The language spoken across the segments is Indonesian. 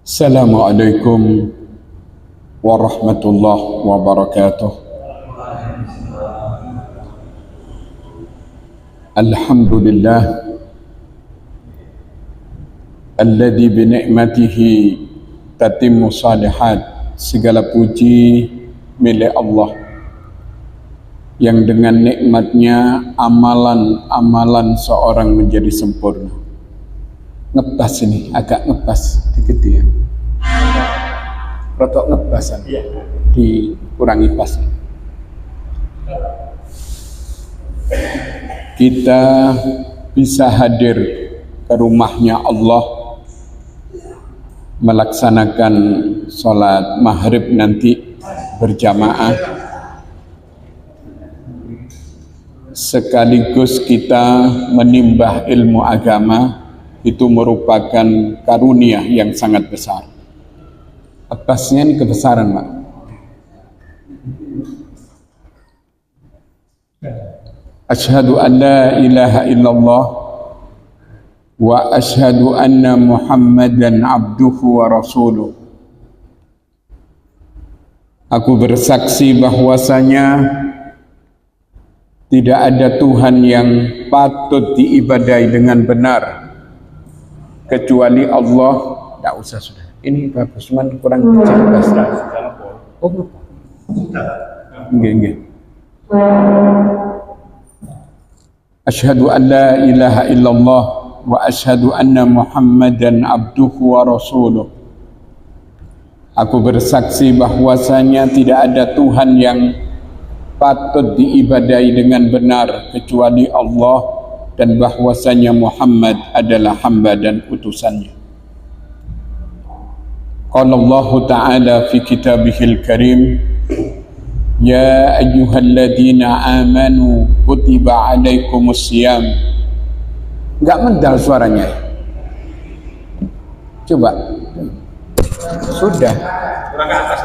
Assalamualaikum warahmatullahi wabarakatuh. Alhamdulillah alladzi bi ni'matihi tatimmu shalihat. Segala puji milik Allah yang dengan nikmatnya amalan-amalan seorang menjadi sempurna. Ngebas ini, agak ngebas dikit ya. Rotok ngebasan, dikurangi pas. Kita bisa hadir ke rumahnya Allah melaksanakan sholat maghrib nanti berjamaah, sekaligus kita menimbah ilmu agama. Itu merupakan karunia yang sangat besar. Atasnya ini kebesaran, Pak. Asyhadu an la ilaha illallah wa asyhadu anna Muhammadan abduhu wa rasuluh. Aku bersaksi bahwasanya tidak ada Tuhan yang patut diibadai dengan benar kecuali Allah. Tidak usah sudah. Ini Pak Usman kurang jelas. Oh, enggak. Asyhadu an la ilaha illallah wa asyhadu anna Muhammadan abduhu wa rasuluh. Aku bersaksi bahwasanya tidak ada Tuhan yang patut diibadai dengan benar kecuali Allah, dan bahwasanya Muhammad adalah hamba dan utusannya. Qala Allah Ta'ala fi kitabihil karim, ya ayyuhalladzina amanu kutiba alaikumus siyam. Enggak mendal suaranya. Coba. Sudah. Kurang ke atas.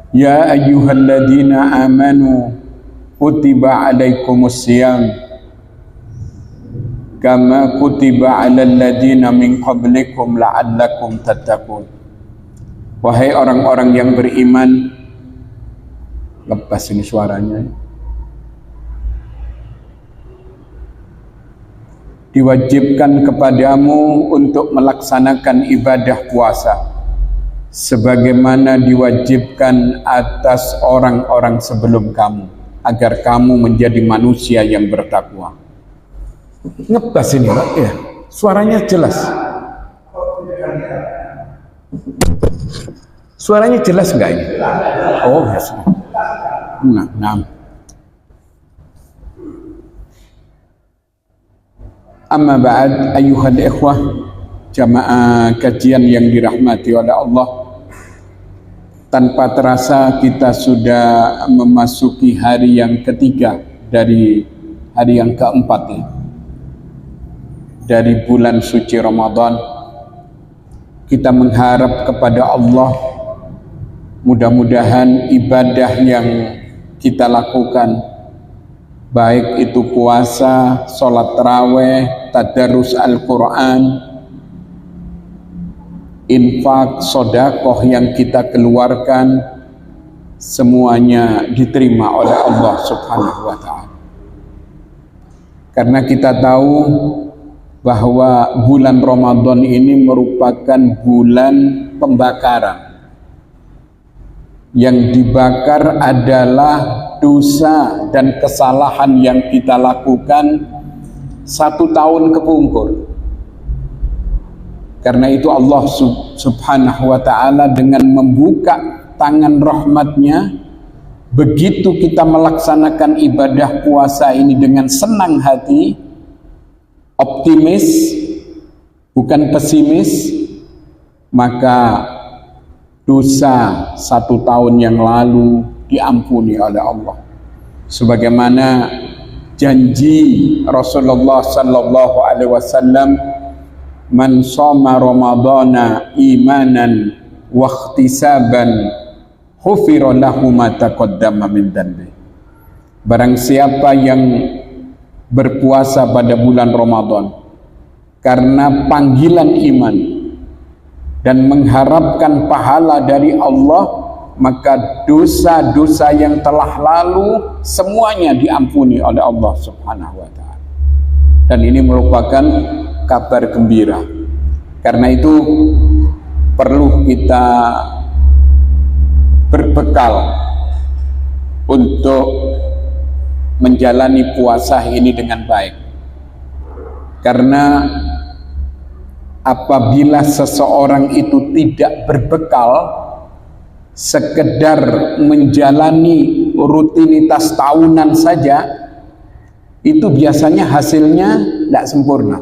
Ya ayyuhalladzina amanu kutiba alaikumus siyam kama kutiba alal ladzina min qablikum la'allakum tattaqun. Wahai orang-orang yang beriman, lepas ini suaranya, diwajibkan kepadamu untuk melaksanakan ibadah puasa sebagaimana diwajibkan atas orang-orang sebelum kamu, agar kamu menjadi manusia yang bertakwa. Ngebas ini Pak, ya, suaranya jelas. Suaranya jelas enggak ini? Oh, ya sudah. Nah. Amma ba'd, ayyuhal ikhwah, jamaah kajian yang dirahmati oleh Allah. Tanpa terasa kita sudah memasuki hari yang ketiga dari hari yang keempat ya, dari bulan suci Ramadan. Kita mengharap kepada Allah, mudah-mudahan ibadah yang kita lakukan, baik itu puasa, sholat taraweh, tadarus Al-Quran, infak, sodakoh yang kita keluarkan, semuanya diterima oleh Allah Subhanahu wa Ta'ala. Karena kita tahu bahwa bulan Ramadan ini merupakan bulan pembakaran. Yang dibakar adalah dosa dan kesalahan yang kita lakukan 1 tahun kepungkur. Karena itu Allah Subhanahu wa Ta'ala dengan membuka tangan rahmatnya, begitu kita melaksanakan ibadah puasa ini dengan senang hati, optimis, bukan pesimis, maka dosa 1 tahun yang lalu diampuni oleh Allah. Sebagaimana janji Rasulullah sallallahu alaihi wasallam, man shoma ramadhana imanan wa ihtisaban ghufira lahu ma taqaddama min dhanbi. Barang siapa yang berpuasa pada bulan Ramadan karena panggilan iman dan mengharapkan pahala dari Allah, maka dosa-dosa yang telah lalu semuanya diampuni oleh Allah Subhanahu wa ta'ala. Dan ini merupakan kabar gembira. Karena itu perlu kita berbekal untuk menjalani puasa ini dengan baik. Karena apabila seseorang itu tidak berbekal, sekedar menjalani rutinitas tahunan saja, itu biasanya hasilnya tidak sempurna.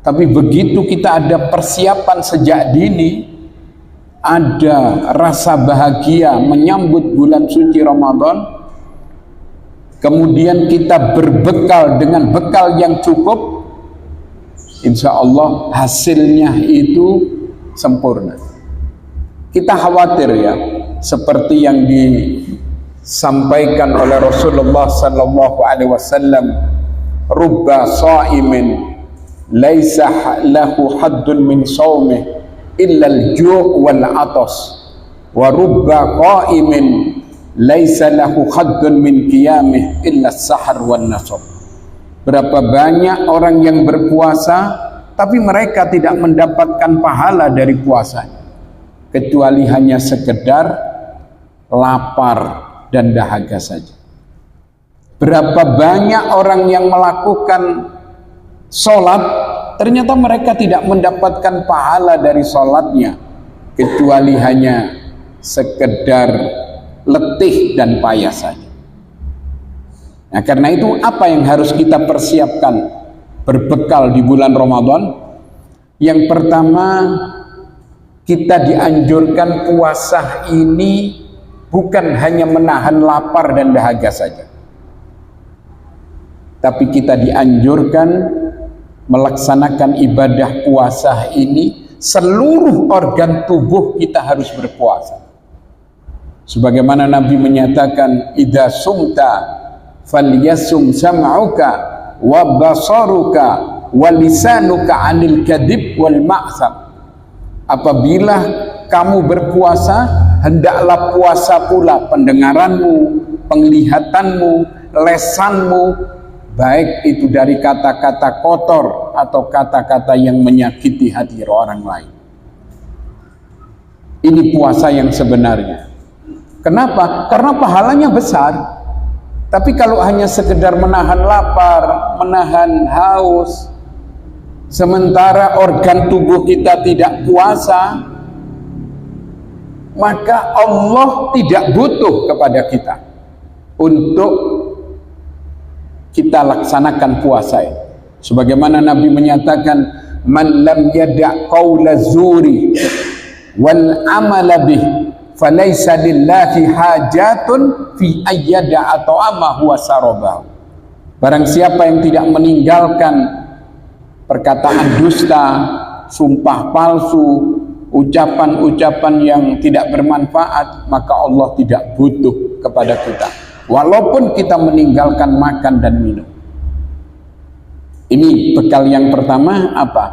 Tapi begitu kita ada persiapan sejak dini, ada rasa bahagia menyambut bulan suci Ramadan, kemudian kita berbekal dengan bekal yang cukup, insya Allah hasilnya itu sempurna. Kita khawatir ya, seperti yang disampaikan oleh Rasulullah sallallahu alaihi wasallam, rubba shaimin laisa lahu haddun min shaumih illa al-ju' wal 'atas wa rubba qaimin laisa lahu haddun min qiyamih illa as-sahar wan nasab. Berapa banyak orang yang berpuasa tapi mereka tidak mendapatkan pahala dari puasanya, kecuali hanya sekedar lapar dan dahaga saja. Berapa banyak orang yang melakukan sholat, ternyata mereka tidak mendapatkan pahala dari sholatnya, kecuali hanya sekedar letih dan payah saja. Nah, karena itu apa yang harus kita persiapkan berbekal di bulan Ramadan? Yang pertama, kita dianjurkan puasa ini bukan hanya menahan lapar dan dahaga saja, tapi kita dianjurkan melaksanakan ibadah puasa ini seluruh organ tubuh kita harus berpuasa. Sebagaimana Nabi menyatakan, idza sumta falyasum sam'uka wa basaruka wa lisanuka 'anil kadhib wal ma'sam. Apabila kamu berpuasa, hendaklah puasa pula pendengaranmu, penglihatanmu, lesanmu, baik itu dari kata-kata kotor atau kata-kata yang menyakiti hati orang lain. Ini puasa yang sebenarnya. Kenapa? Karena pahalanya besar. Tapi kalau hanya sekedar menahan lapar, menahan haus, sementara organ tubuh kita tidak puasa, maka Allah tidak butuh kepada kita untuk kita laksanakan puasa. Sebagaimana Nabi menyatakan, man lam yada' qawla zuri wal amala bih falaysa lillahi hajatun fi ayyada' ta'amahu wa sarabahu. Barang siapa yang tidak meninggalkan perkataan dusta, sumpah palsu, ucapan-ucapan yang tidak bermanfaat, maka Allah tidak butuh kepada kita, walaupun kita meninggalkan makan dan minum. Ini bekal yang pertama apa?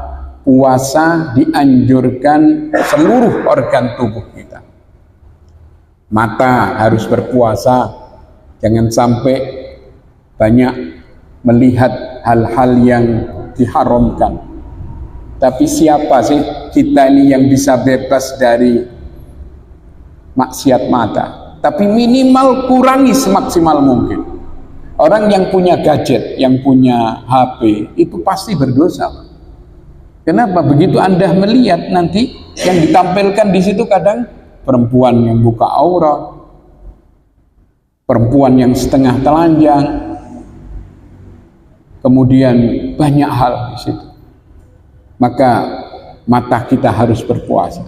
Puasa dianjurkan seluruh organ tubuh kita. Mata harus berpuasa, jangan sampai banyak melihat hal-hal yang diharamkan. Tapi siapa sih kita ini yang bisa bebas dari maksiat mata? Tapi minimal kurangi semaksimal mungkin. Orang yang punya gadget, yang punya HP, itu pasti berdosa. Kenapa? Begitu Anda melihat nanti yang ditampilkan di situ kadang perempuan yang buka aurat, perempuan yang setengah telanjang, kemudian banyak hal di situ. Maka mata kita harus berpuasa.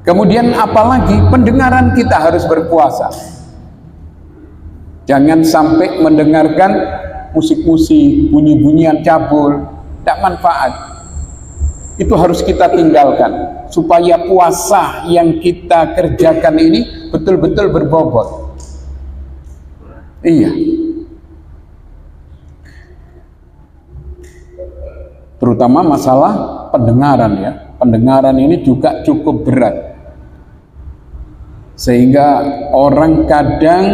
Kemudian apalagi pendengaran kita harus berpuasa. Jangan sampai mendengarkan musik-musik, bunyi-bunyian cabul, tidak manfaat. Itu harus kita tinggalkan supaya puasa yang kita kerjakan ini betul-betul berbobot. Iya. Terutama masalah pendengaran ya. Pendengaran ini juga cukup berat. Sehingga orang kadang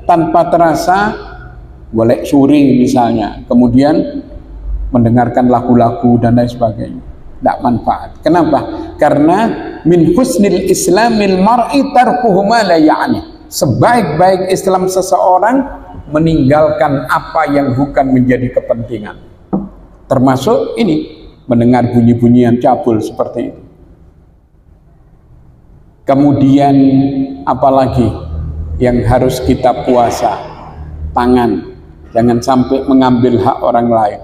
tanpa terasa golek suri misalnya, kemudian mendengarkan lagu-lagu dan lain sebagainya. Tidak manfaat. Kenapa? Karena min husnil islamil mar'i tarkuhu ma la ya'ni. Sebaik-baik Islam seseorang meninggalkan apa yang bukan menjadi kepentingan. Termasuk ini, mendengar bunyi-bunyian cabul seperti itu. Kemudian apalagi yang harus kita puasa? Tangan. Jangan sampai mengambil hak orang lain.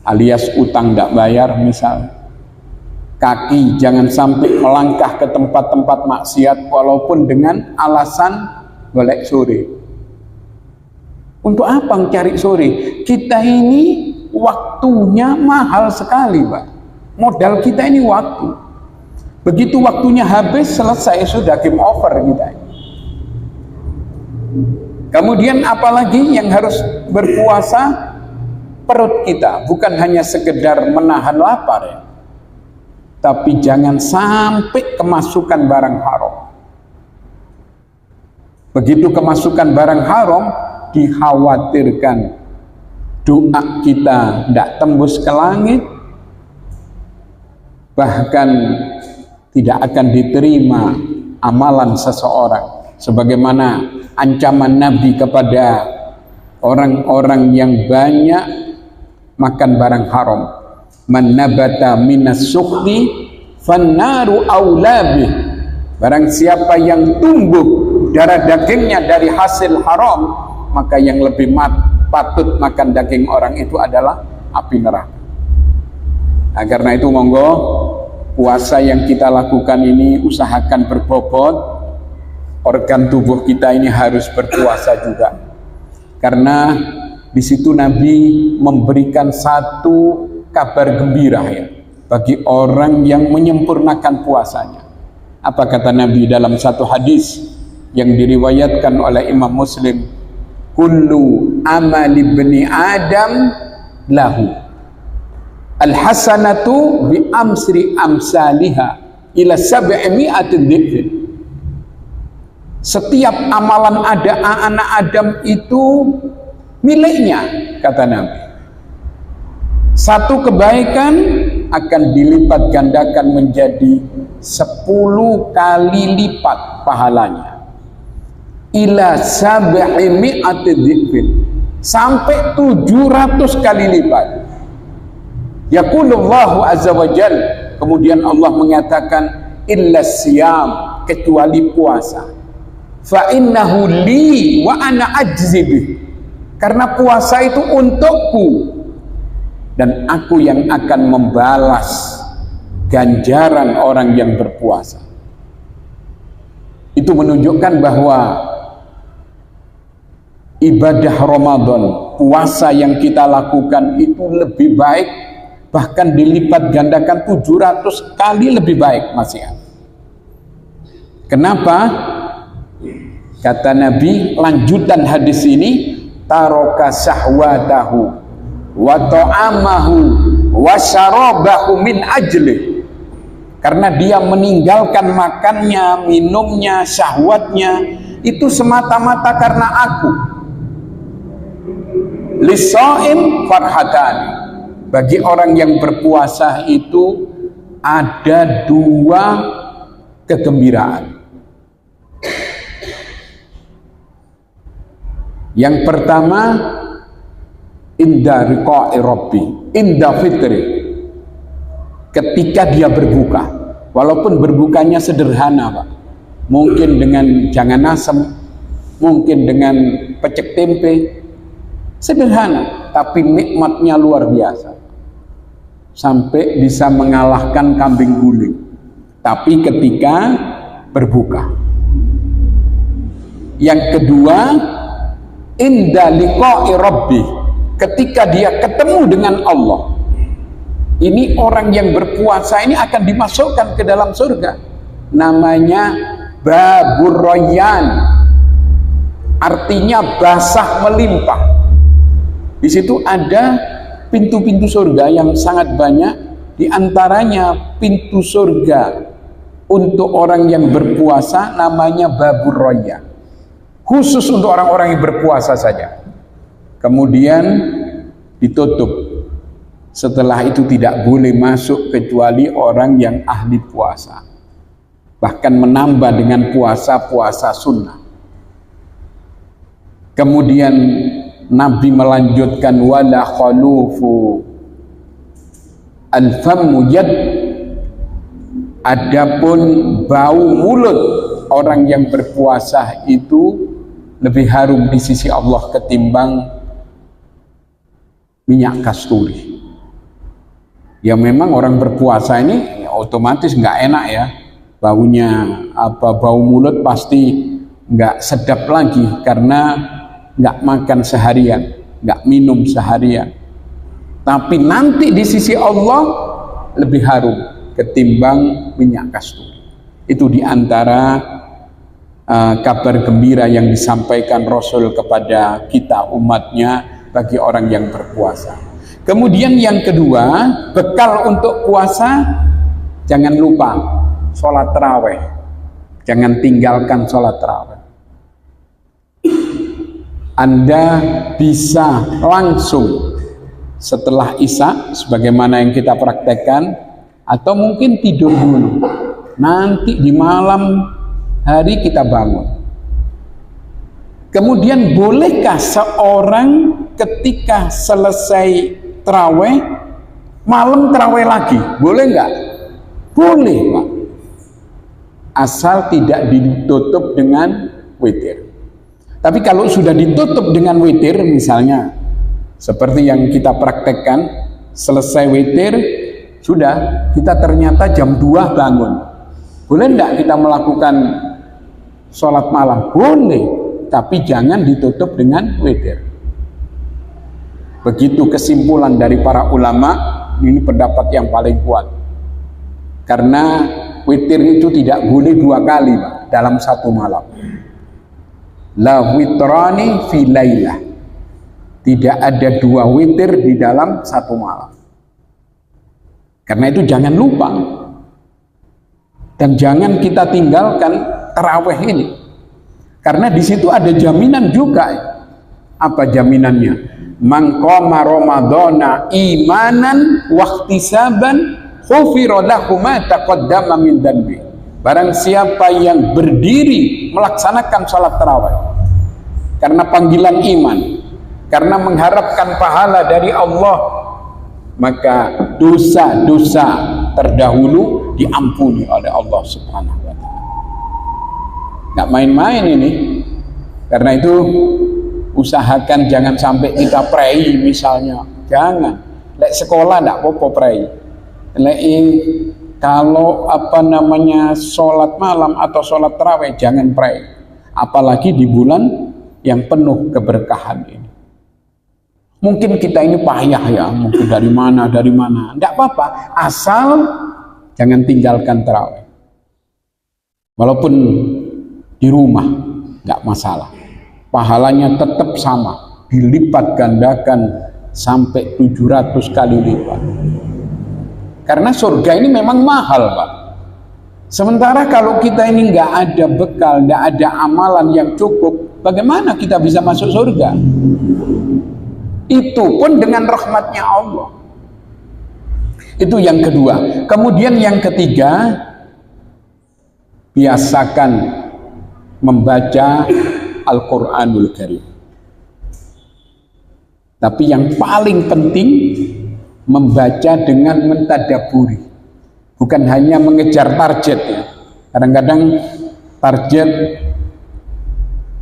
Alias utang tidak bayar misal. Kaki jangan sampai melangkah ke tempat-tempat maksiat walaupun dengan alasan golek sore. Untuk apa cari sore? Kita ini waktunya mahal sekali, Pak. Modal kita ini waktu. Begitu waktunya habis, selesai, sudah game over kita. Kemudian apalagi yang harus berpuasa? Perut kita bukan hanya sekedar menahan lapar ya, tapi jangan sampai kemasukan barang haram. Begitu kemasukan barang haram, dikhawatirkan doa kita tidak tembus ke langit, bahkan tidak akan diterima amalan seseorang, sebagaimana ancaman Nabi kepada orang-orang yang banyak makan barang haram. Man nabata minas sukhti fannaru aulabi. Barang siapa yang tumbuh darah dagingnya dari hasil haram, maka yang lebih patut makan daging orang itu adalah api neraka. Nah, karena itu monggo puasa yang kita lakukan ini usahakan berbobot. Organ tubuh kita ini harus berpuasa juga. Karena di situ Nabi memberikan satu kabar gembira ya bagi orang yang menyempurnakan puasanya. Apa kata Nabi dalam satu hadis yang diriwayatkan oleh Imam Muslim? Kullu amali ibni Adam lahu al-hasanatu bi amsri amsaliha ila sab'imi'atin dhifin. Setiap amalan ada anak Adam itu miliknya, kata Nabi. Satu kebaikan akan dilipat gandakan menjadi 10 kali lipat pahalanya. Ila sab'imi'ati dhifin, sampai 700 kali lipat. Yaqulullahu azza wa jal, kemudian Allah mengatakan illa siyam, kecuali puasa. Fa innahu li wa ana ajzi bih. Karena puasa itu untukku dan aku yang akan membalas ganjaran orang yang berpuasa. Itu menunjukkan bahwa ibadah Ramadan, puasa yang kita lakukan itu lebih baik, bahkan dilipat gandakan 700 kali lebih baik, Mas ya. Kenapa? Kata Nabi, lanjutan hadis ini, taraka sahwatahu wa ta'amahu wa syarabahu min ajli. Karena dia meninggalkan makannya, minumnya, syahwatnya, itu semata-mata karena aku. Lisaim farhatan. Bagi orang yang berpuasa itu ada 2 kegembiraan. Yang pertama, inda riqa'i rabbi, inda fitri, ketika dia berbuka, walaupun berbukanya sederhana Pak, mungkin dengan jangan asem, mungkin dengan pecek tempe, sederhana, tapi nikmatnya luar biasa, sampai bisa mengalahkan kambing guling. Tapi ketika berbuka. Yang kedua, inda liqa'i rabbi, ketika dia ketemu dengan Allah. Ini orang yang berpuasa ini akan dimasukkan ke dalam surga. Namanya Babur Rayyan. Artinya basah melimpah. Di situ ada pintu-pintu surga yang sangat banyak. Di antaranya pintu surga untuk orang yang berpuasa namanya Babur Rayyan. Khusus untuk orang-orang yang berpuasa saja. Kemudian ditutup. Setelah itu tidak boleh masuk kecuali orang yang ahli puasa. Bahkan menambah dengan puasa-puasa sunnah. Kemudian Nabi melanjutkan wala khalufu al-famu yad. Adapun bau mulut orang yang berpuasa itu lebih harum di sisi Allah ketimbang minyak kasturi. Ya memang orang berpuasa ini ya otomatis nggak enak ya, baunya bau mulut pasti nggak sedap lagi karena nggak makan seharian, nggak minum seharian. Tapi nanti di sisi Allah lebih harum ketimbang minyak kasturi. Itu diantara kabar gembira yang disampaikan Rasul kepada kita umatnya bagi orang yang berpuasa. Kemudian yang kedua, bekal untuk puasa, jangan lupa sholat taraweh. Jangan tinggalkan sholat taraweh. Anda bisa langsung setelah Isya, sebagaimana yang kita praktekkan, atau mungkin tidur dulu. Nanti di malam hari kita bangun. Kemudian bolehkah seorang ketika selesai terawih, malam terawih lagi? Boleh nggak? Boleh, Pak. Asal tidak ditutup dengan witir. Tapi kalau sudah ditutup dengan witir, misalnya seperti yang kita praktekkan, selesai witir, sudah, kita ternyata jam 2 bangun. Boleh enggak kita melakukan sholat malam? Boleh, tapi jangan ditutup dengan witir. Begitu kesimpulan dari para ulama, ini pendapat yang paling kuat. Karena witir itu tidak boleh 2 kali, Pak, dalam satu malam. La witrani fi lailah. Tidak ada 2 witir di dalam satu malam. Karena itu jangan lupa. Dan jangan kita tinggalkan tarawih ini. Karena di situ ada jaminan juga. Apa jaminannya? Man qama ramadhana imanan wahtisaban ghufira lahu ma taqaddama min dhanbi. Barang siapa yang berdiri melaksanakan salat tarawih karena panggilan iman, karena mengharapkan pahala dari Allah, maka dosa-dosa terdahulu diampuni oleh Allah Subhanahu wa taala. Nggak main-main ini. Karena itu usahakan jangan sampai kita prei misalnya. Jangan. Lek sekolah enggak apa-apa prei. Lek kalau sholat malam atau sholat tarawih jangan prei. Apalagi di bulan yang penuh keberkahan ini. Mungkin kita ini payah ya, mungkin dari mana, enggak apa-apa, asal jangan tinggalkan tarawih. Walaupun di rumah, enggak masalah. Pahalanya tetap sama, dilipat gandakan sampai 700 kali lipat. Karena surga ini memang mahal, Pak. Sementara kalau kita ini enggak ada bekal, enggak ada amalan yang cukup, bagaimana kita bisa masuk surga? Itu pun dengan rahmatnya Allah. Itu yang kedua. Kemudian yang ketiga, biasakan membaca Al-Quranul Karim. Tapi yang paling penting, membaca dengan mentadaburi. Bukan hanya mengejar target ya. Kadang-kadang target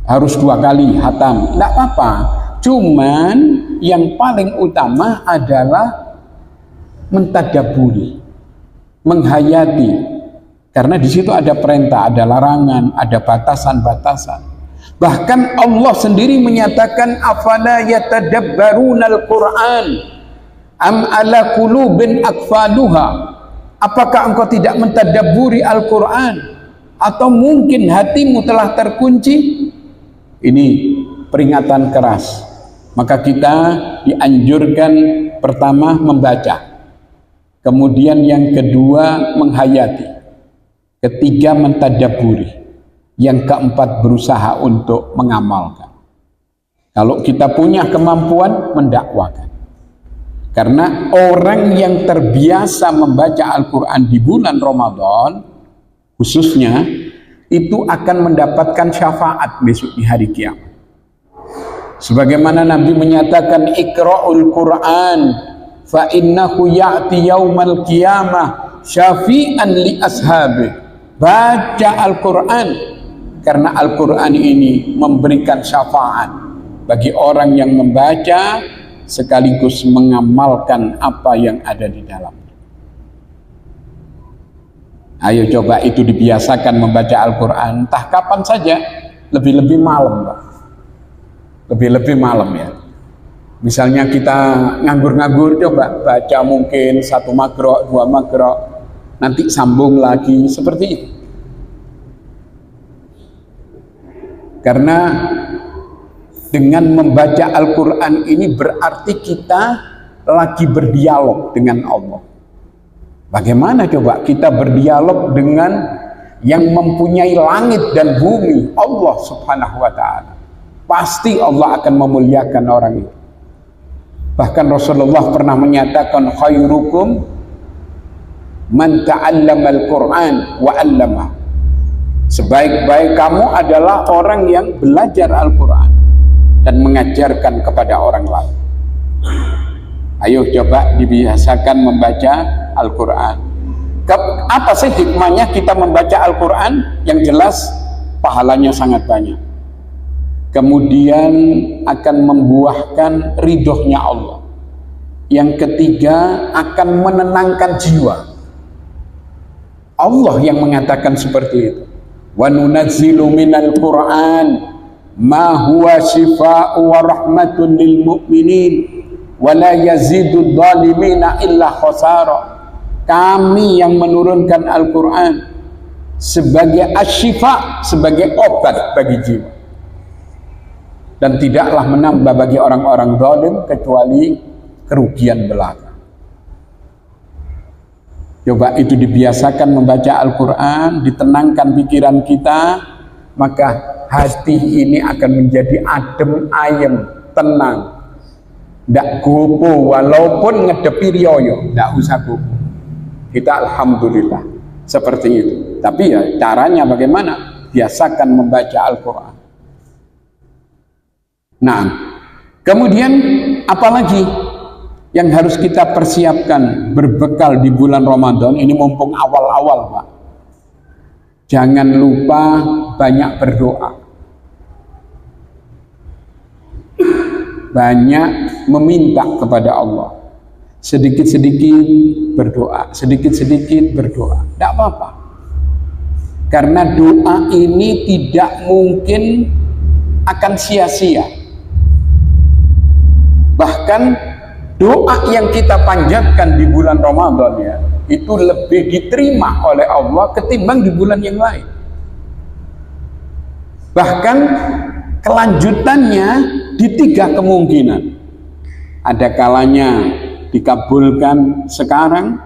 harus 2 kali hatam. Tidak apa-apa. Cuman yang paling utama adalah mentadaburi, menghayati, karena di situ ada perintah, ada larangan, ada batasan-batasan. Bahkan Allah sendiri menyatakan afala yatadabbarunal Quran. Am ala qulubin aqfaluha, apakah engkau tidak mentadabburi Al-Quran, atau mungkin hatimu telah terkunci? Ini peringatan keras. Maka kita dianjurkan pertama membaca, kemudian yang kedua menghayati, ketiga mentadabburi, yang keempat berusaha untuk mengamalkan. Kalau kita punya kemampuan, mendakwakan. Karena orang yang terbiasa membaca Al-Quran di bulan Ramadan khususnya, itu akan mendapatkan syafaat besok di hari kiamat. Sebagaimana Nabi menyatakan, iqra'ul Qur'an fa innahu ya'ti yaumal qiyamah syafi'an li ashabi. Baca Al-Quran, karena Al-Quran ini memberikan syafaat bagi orang yang membaca sekaligus mengamalkan apa yang ada di dalam. Ayo coba itu dibiasakan membaca Al-Quran, entah kapan saja, lebih-lebih malam, Pak. Lebih-lebih malam ya. Misalnya kita nganggur-nganggur, coba baca mungkin 1 makro, 2 makro, nanti sambung lagi, seperti itu. Karena dengan membaca Al-Quran ini berarti kita lagi berdialog dengan Allah. Bagaimana coba kita berdialog dengan yang mempunyai langit dan bumi, Allah Subhanahu wa ta'ala? Pasti Allah akan memuliakan orang itu. Bahkan Rasulullah pernah menyatakan, khairukum man ta'allama al-Quran wa 'allama. Sebaik-baik kamu adalah orang yang belajar Al-Quran dan mengajarkan kepada orang lain. Ayo coba dibiasakan membaca Al-Quran. Apa sih hikmahnya kita membaca Al-Quran? Yang jelas pahalanya sangat banyak. Kemudian akan membuahkan ridhonya Allah. Yang ketiga akan menenangkan jiwa. Allah yang mengatakan seperti itu. Wa nunazzilu minal Qur'an ma huwa shifaa'u wa rahmatun lil mu'minin wa la yazidu dhalimina illa khasara. Kami yang menurunkan Al-Quran sebagai asyifa, sebagai obat bagi jiwa, dan tidaklah menambah bagi orang-orang zalim kecuali kerugian belaka. Coba itu dibiasakan membaca Al-Quran, ditenangkan pikiran kita, maka hati ini akan menjadi adem ayem, tenang, ndak gopo, walaupun ngedepi riyo, ndak usah gopo. Kita alhamdulillah seperti itu. Tapi ya caranya bagaimana? Biasakan membaca Al-Quran. Nah, kemudian apalagi yang harus kita persiapkan berbekal di bulan Ramadan ini, mumpung awal-awal, Pak? Jangan lupa banyak berdoa, banyak meminta kepada Allah. Sedikit-sedikit berdoa, sedikit-sedikit berdoa, tidak apa-apa. Karena doa ini tidak mungkin akan sia-sia. Bahkan doa yang kita panjatkan di bulan Ramadan ya, itu lebih diterima oleh Allah ketimbang di bulan yang lain. Bahkan kelanjutannya di 3 kemungkinan. Ada kalanya dikabulkan sekarang,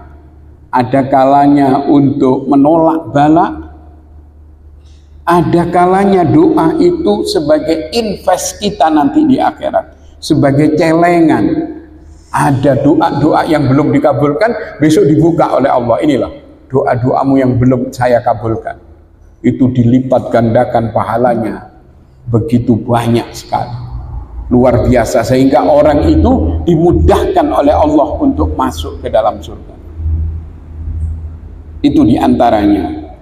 ada kalanya untuk menolak bala, ada kalanya doa itu sebagai invest kita nanti di akhirat, sebagai celengan. Ada doa-doa yang belum dikabulkan, besok dibuka oleh Allah. Inilah doa-doamu yang belum saya kabulkan, itu dilipat gandakan pahalanya begitu banyak sekali, luar biasa, sehingga orang itu dimudahkan oleh Allah untuk masuk ke dalam surga. Itu diantaranya.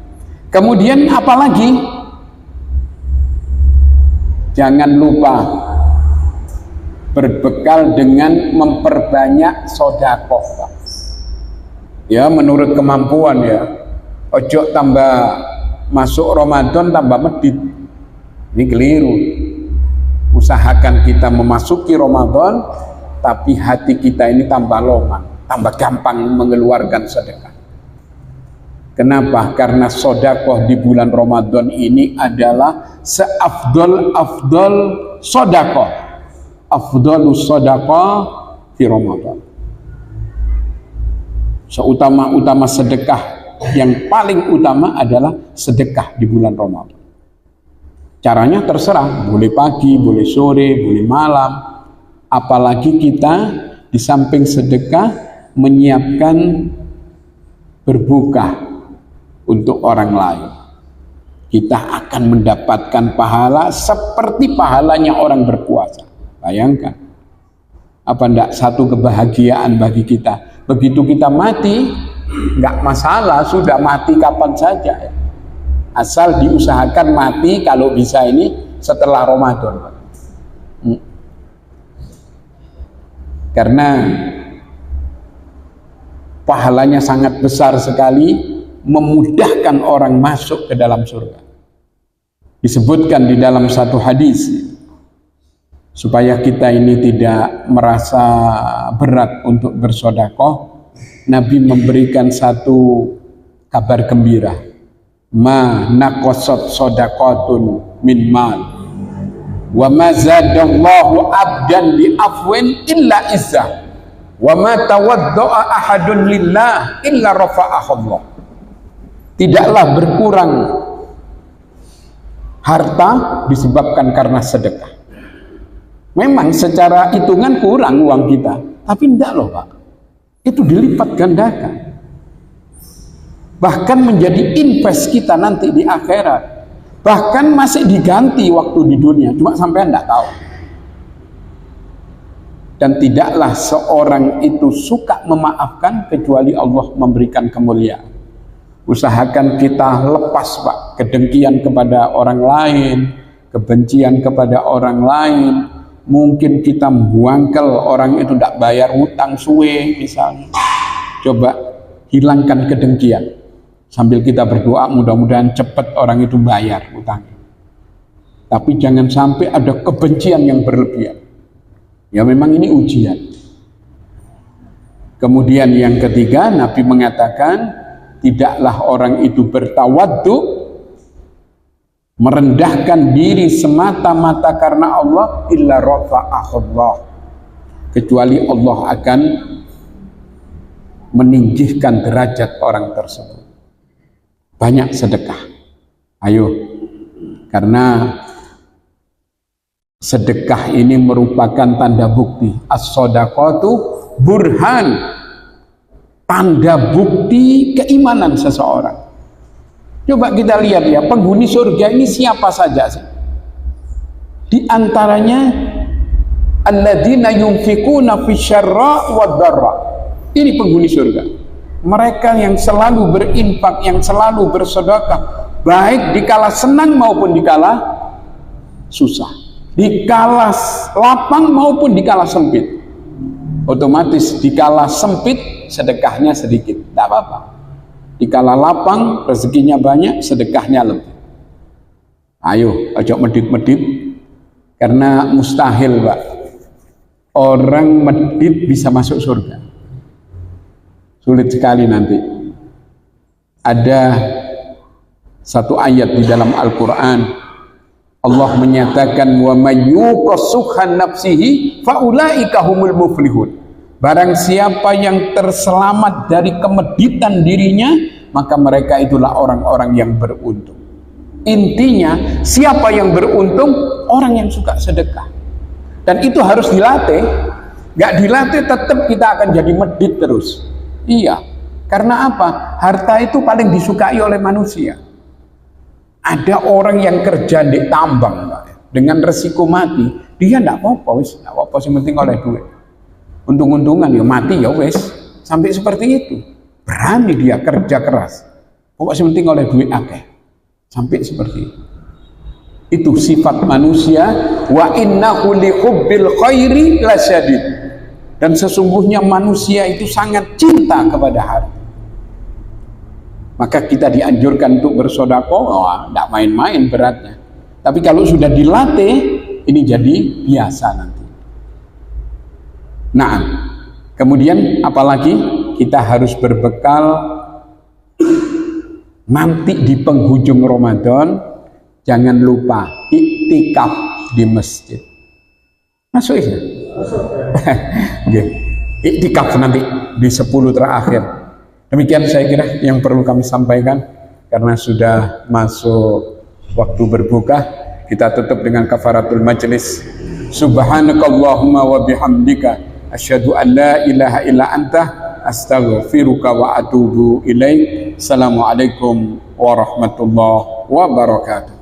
Kemudian apalagi? Jangan lupa berbekal dengan memperbanyak sedekah, Pak. Ya, menurut kemampuan ya. Ojo tambah masuk Ramadan tambah medit. Ini keliru. Usahakan kita memasuki Ramadan tapi hati kita ini tambah longang, tambah gampang mengeluarkan sedekah. Kenapa? Karena sodakoh di bulan Ramadan ini adalah seafdol sodakoh, afdolus sodakoh di Ramadan. Seutama-utama sedekah, yang paling utama adalah sedekah di bulan Ramadan. Caranya terserah, boleh pagi, boleh sore, boleh malam. Apalagi kita di samping sedekah menyiapkan berbuka untuk orang lain. Kita akan mendapatkan pahala seperti pahalanya orang berpuasa. Bayangkan, apa enggak satu kebahagiaan bagi kita? Begitu kita mati, enggak masalah, sudah mati kapan saja ya. Asal diusahakan mati kalau bisa ini setelah Ramadan. Karena pahalanya sangat besar sekali, memudahkan orang masuk ke dalam surga. Disebutkan di dalam satu hadis, supaya kita ini tidak merasa berat untuk bersedekah, Nabi memberikan satu kabar gembira. Ma naqasat shadaqatun min mal wa ma zadallahu abdan bi afwin illa izzah wa ma tawadda'a ahadun lillah illa rafa'ahu Allah. Tidaklah berkurang harta disebabkan karena sedekah. Memang secara hitungan kurang uang kita, tapi enggak loh Pak, itu dilipat gandakan, bahkan menjadi invest kita nanti di akhirat, bahkan masih diganti waktu di dunia, cuma sampai enggak tahu. Dan tidaklah seorang itu suka memaafkan kecuali Allah memberikan kemuliaan. Usahakan kita lepas Pak kedengkian kepada orang lain, kebencian kepada orang lain. Mungkin kita buangkel orang itu tidak bayar hutang suwe misalnya. Coba hilangkan kedengkian sambil kita berdoa mudah-mudahan cepat orang itu bayar hutangnya. Tapi jangan sampai ada kebencian yang berlebihan. Ya memang ini ujian. Kemudian yang ketiga, Nabi mengatakan tidaklah orang itu bertawaddu, merendahkan diri semata-mata karena Allah, illa rafa'ahu Allah, kecuali Allah akan meninggikan derajat orang tersebut. Banyak sedekah, ayo, karena sedekah ini merupakan tanda bukti. As-shadaqatu burhan, tanda bukti keimanan seseorang. Coba kita lihat ya, penghuni surga ini siapa saja sih? Di antaranya alladzina yunfikuna fisyarra wad dharra. Ini penghuni surga. Mereka yang selalu berinfak, yang selalu bersedekah, baik dikala senang maupun dikala susah, dikala lapang maupun dikala sempit. Otomatis dikala sempit sedekahnya sedikit, tidak apa-apa. Dikala lapang rezekinya banyak, sedekahnya lebih. Ayo, ojo medit-medit, karena mustahil Pak orang medit bisa masuk surga. Sulit sekali nanti. Ada satu ayat di dalam Al-Quran, Allah menyatakan wa may yuqassuhan nafsihi faulaika humul muflihun. Barang siapa yang terselamat dari kemeditan dirinya, maka mereka itulah orang-orang yang beruntung. Intinya, siapa yang beruntung? Orang yang suka sedekah. Dan itu harus dilatih. Gak dilatih tetap kita akan jadi medit terus. Iya, karena apa? Harta itu paling disukai oleh manusia. Ada orang yang kerja di tambang Pak, dengan resiko mati, dia tidak apa-apa, wis, tidak apa-apa, yang penting oleh duit. Untung-untungan ya mati ya wes, sampai seperti itu. Berani dia kerja keras, pokoknya penting oleh duit akeh, sampai seperti itu. Itu sifat manusia. Wa innahu li hubbil khairi lasyadid. Dan sesungguhnya manusia itu sangat cinta kepada harta. Maka kita dianjurkan untuk bersedekah, tidak main-main beratnya. Tapi kalau sudah dilatih, ini jadi biasa nanti. Nah, kemudian apalagi kita harus berbekal nanti di penghujung Ramadan, jangan lupa iktikaf di masjid. Masuk ya? Okay. Iktikaf nanti di 10 terakhir. Demikian saya kira yang perlu kami sampaikan, karena sudah masuk waktu berbuka. Kita tutup dengan kafaratul majlis. Subhanakallahumma wa bihamdika asyhadu an la ilaha illa anta astaghfiruka wa atubu ilaik. Assalamualaikum warahmatullahi wabarakatuh.